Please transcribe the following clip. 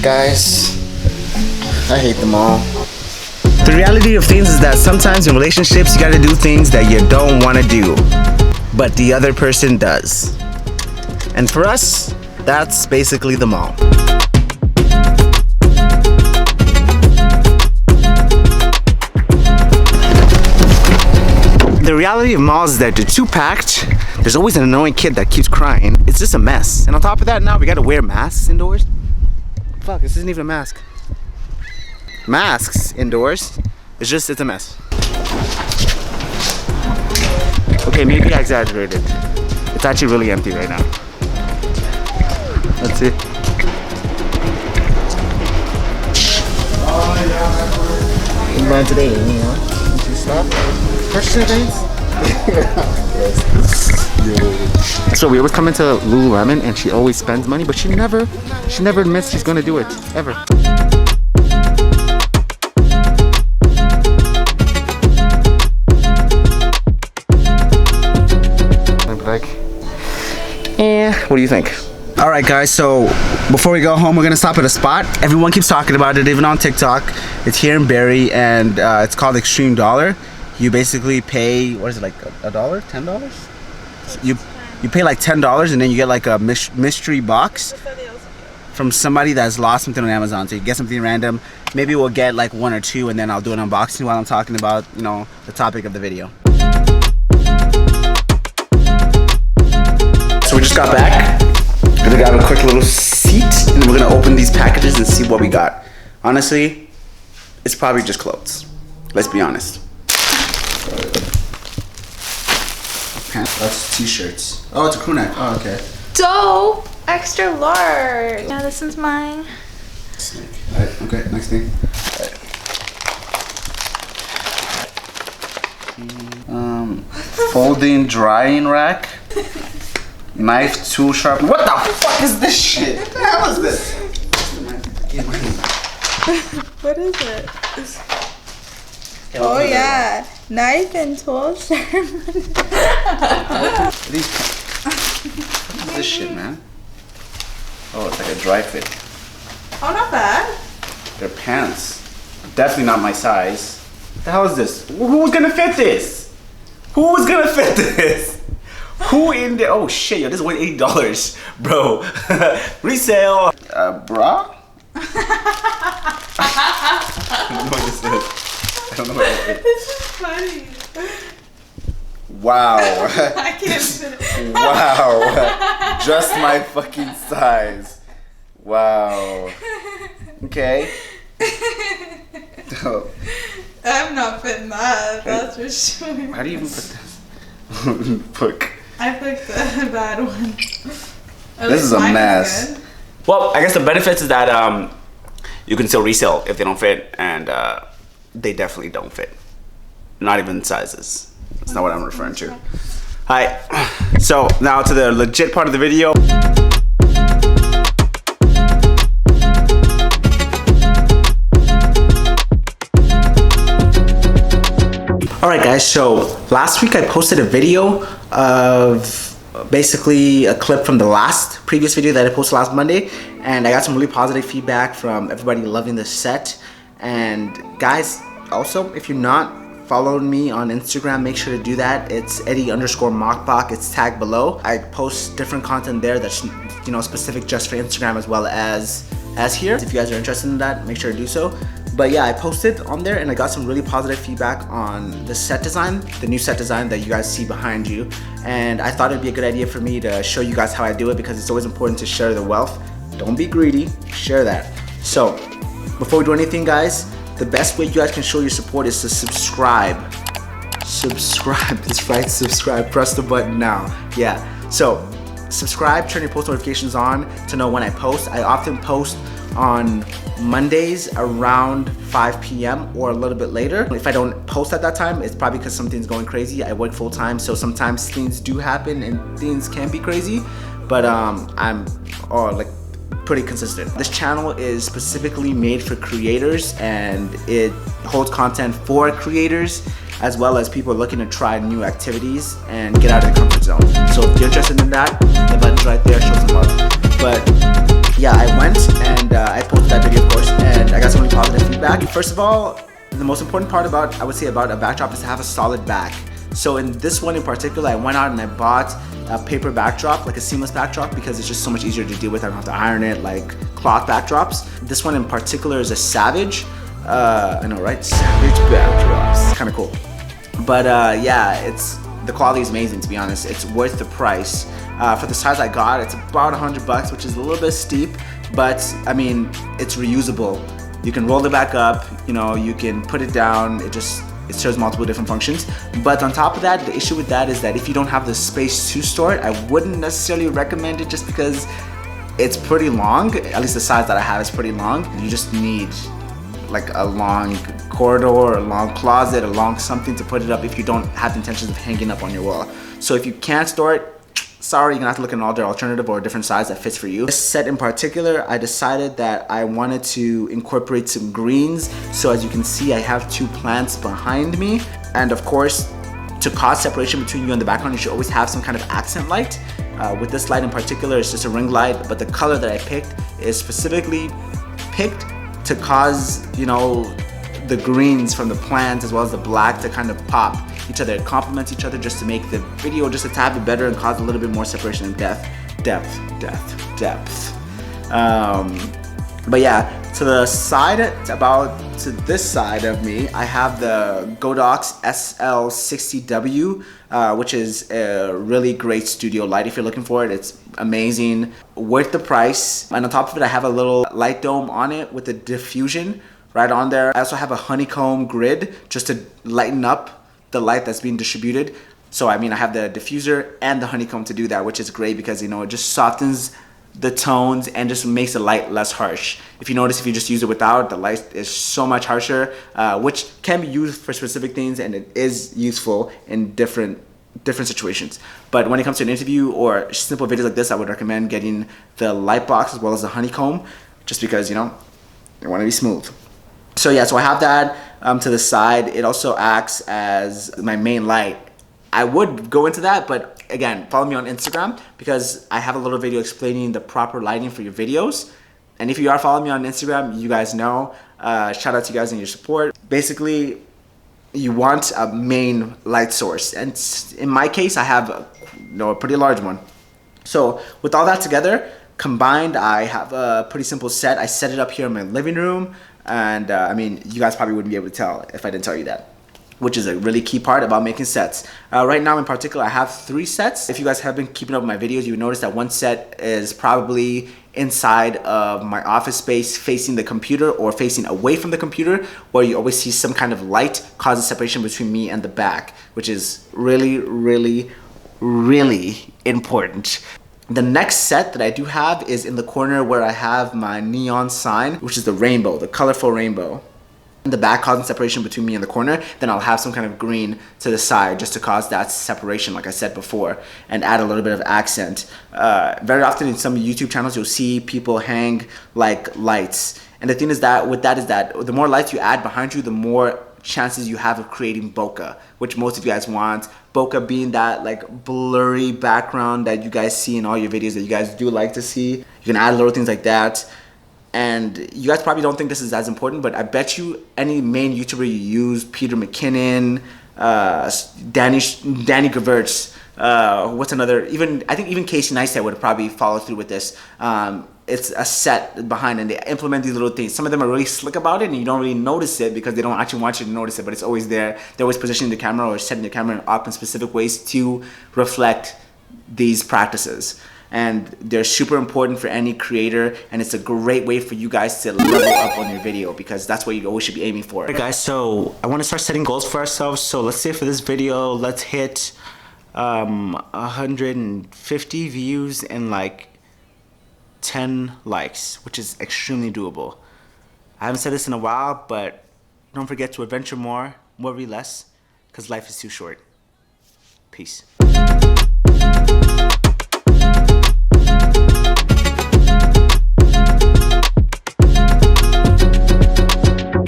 Guys, I hate them all. The reality of things is that sometimes in relationships you gotta do things that you don't wanna do, but the other person does. And for us, that's basically the mall. The reality of malls is that they're too packed. There's always an annoying kid that keeps crying. It's just a mess. And on top of that, now we gotta wear masks indoors. Fuck, this isn't even a mask. Masks indoors. It's a mess. Okay, maybe I exaggerated. It's actually really empty right now. Let's see. Run today, you know? Stop. Purchasing things? So we always come into Lululemon and she always spends money, but she never admits she's gonna do it, ever. Like, what do you think? Alright guys, so before we go home, we're gonna stop at a spot. Everyone keeps talking about it, even on TikTok. It's here in Barrie and it's called Extreme Dollar. You basically pay, what is it, like $1? $10? You pay like $10 and then you get like a mystery box from somebody that's lost something on Amazon. So you get something random. Maybe we'll get like 1 or 2 and then I'll do an unboxing while I'm talking about, you know, the topic of the video. So we just got back. We're gonna grab a quick little seat and we're gonna open these packages and see what we got. Honestly, it's probably just clothes. Let's be honest. That's t-shirts. Oh, it's a crew neck. Oh, okay. Dope! Extra large. Yeah, this one's mine. Snake. Alright, okay, next thing. Folding drying rack. Knife, tool sharpener. What the fuck is this shit? What the hell is this? What is it? Oh yeah, knife and tool sharpener. What is this shit, man? Oh, it's like a dry fit. Oh, not bad. They're pants. Definitely not my size. What the hell is this? Who's gonna fit this? Who's gonna fit this? Who in there? Oh shit, yo, this is worth $80, bro. Resale. Bra? I don't know what this is. I don't know what it is. This is funny. Wow. I can't fit it. Wow. Just my fucking size. Wow. Okay. Oh. I'm not fitting that, that's for sure. How do you even put this? Look. I picked the bad one. This is a mess. Well, I guess the benefits is that you can still resell if they don't fit, and They definitely don't fit. not even sizes. That's not what I'm referring to. Alright, so now to the legit part of the video. Alright guys, so last week I posted a video of basically a clip from the previous video that I posted last Monday, and I got some really positive feedback from everybody loving the set. And guys, also, if you're not following me on Instagram, make sure to do that. It's Eddie_Mockbach. It's tagged below. I post different content there that's, you know, specific just for Instagram as well as here. If you guys are interested in that, make sure to do so. But yeah, I posted on there and I got some really positive feedback on the set design, the new set design that you guys see behind you. And I thought it'd be a good idea for me to show you guys how I do it, because it's always important to share the wealth. Don't be greedy, share that. So before we do anything, guys, the best way you guys can show your support is to subscribe. Subscribe, that's right, subscribe, press the button now. Yeah, so subscribe, turn your post notifications on to know when I post. I often post on Mondays around 5 p.m. or a little bit later. If I don't post at that time, it's probably because something's going crazy. I work full time, so sometimes things do happen and things can be crazy, but I'm pretty consistent. This channel is specifically made for creators, and it holds content for creators as well as people looking to try new activities and get out of the comfort zone. So if you're interested in that, the button's right there, show some love. But yeah, I went and I posted that First of all, the most important part about, I would say, about a backdrop is to have a solid back. So in this one in particular, I went out and I bought a paper backdrop, like a seamless backdrop, because it's just so much easier to deal with. I don't have to iron it like cloth backdrops. This one in particular is a Savage. I know, right? Savage backdrops. It's kind of cool. But yeah, the quality is amazing, to be honest. It's worth the price. For the size I got, it's about $100, which is a little bit steep, but I mean, it's reusable. You can roll it back up, you know, you can put it down. It serves multiple different functions. But on top of that, the issue with that is that if you don't have the space to store it, I wouldn't necessarily recommend it, just because it's pretty long. At least the size that I have is pretty long. You just need like a long corridor, a long closet, a long something to put it up if you don't have the intentions of hanging up on your wall. So if you can't store it, sorry, you're gonna have to look at another alternative or a different size that fits for you. This set in particular, I decided that I wanted to incorporate some greens. So as you can see, I have 2 plants behind me. And of course, to cause separation between you and the background, you should always have some kind of accent light. With this light in particular, it's just a ring light, but the color that I picked is specifically picked to cause, you know, the greens from the plants as well as the black to kind of pop each other, complement each other, just to make the video just a tad bit better and cause a little bit more separation and depth. But yeah, to the side, to this side of me, I have the Godox SL60W, which is a really great studio light. If you're looking for it, it's amazing, worth the price. And on top of it, I have a little light dome on it with a diffusion right on there. I also have a honeycomb grid just to lighten up the light that's being distributed. So I mean, I have the diffuser and the honeycomb to do that, which is great because, you know, it just softens the tones and just makes the light less harsh. If you notice, if you just use it without, the light is so much harsher, which can be used for specific things, and it is useful in different situations. But when it comes to an interview or simple videos like this, I would recommend getting the light box as well as the honeycomb, just because, you know, you want to be smooth. So yeah, so I have that to the side. It also acts as my main light. I would go into that, but again, follow me on Instagram because I have a little video explaining the proper lighting for your videos. And if you are following me on Instagram, you guys know, shout out to you guys and your support. Basically, you want a main light source. And in my case, I have a pretty large one. So with all that together, combined, I have a pretty simple set. I set it up here in my living room. And I mean, you guys probably wouldn't be able to tell if I didn't tell you that, which is a really key part about making sets. Right now in particular, I have 3 sets. If you guys have been keeping up with my videos, you would notice that one set is probably inside of my office space facing the computer or facing away from the computer, where you always see some kind of light causes separation between me and the back, which is really, really, really important. The next set that I do have is in the corner where I have my neon sign, which is the rainbow, the colorful rainbow. In the back, causing separation between me and the corner. Then I'll have some kind of green to the side just to cause that separation, like I said before, and add a little bit of accent. Very often in some YouTube channels, you'll see people hang like lights. And the thing is that with that is that the more lights you add behind you, the more chances you have of creating bokeh, which most of you guys want. Bokeh being that like blurry background that you guys see in all your videos that you guys do like to see. You can add little things like that. And you guys probably don't think this is as important, but I bet you any main YouTuber you use, Peter McKinnon, Danny Gewurz, what's another, I think even Casey Neistat would probably follow through with this. It's a set behind and they implement these little things. Some of them are really slick about it and you don't really notice it because they don't actually want you to notice it, but it's always there. They're always positioning the camera or setting the camera up in specific ways to reflect these practices. And they're super important for any creator, and it's a great way for you guys to level up on your video because that's what you always should be aiming for. Alright guys, so I want to start setting goals for ourselves. So let's say for this video, let's hit 150 views and like 10 likes, which is extremely doable. I haven't said this in a while, but don't forget to adventure more, worry less, because life is too short. Peace.